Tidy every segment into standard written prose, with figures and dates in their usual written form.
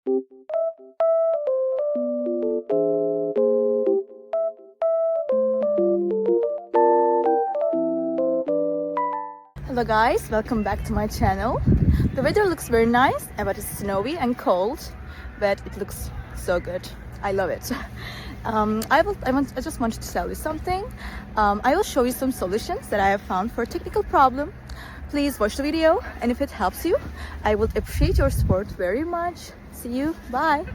Hello guys, welcome back to my channel. The weather looks very nice, but it's snowy and cold, but it looks so good. I love it. I just wanted to tell you something. I will show you some solutions that I have found for a technical problem. Please watch the video, and if it helps you, I would appreciate your support very much. See you, bye.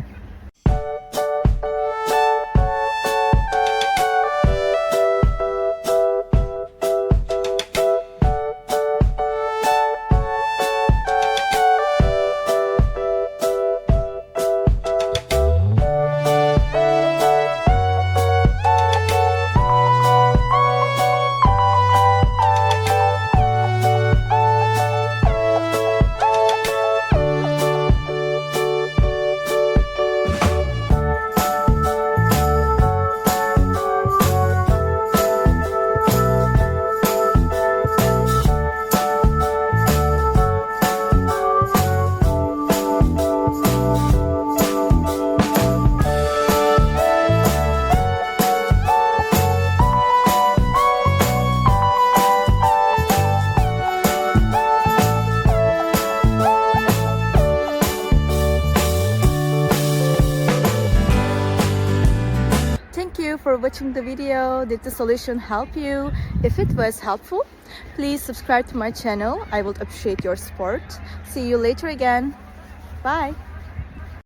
Thank you for watching the video. Did the solution help you? If it was helpful, please subscribe to my channel. I would appreciate your support. See you later again. Bye.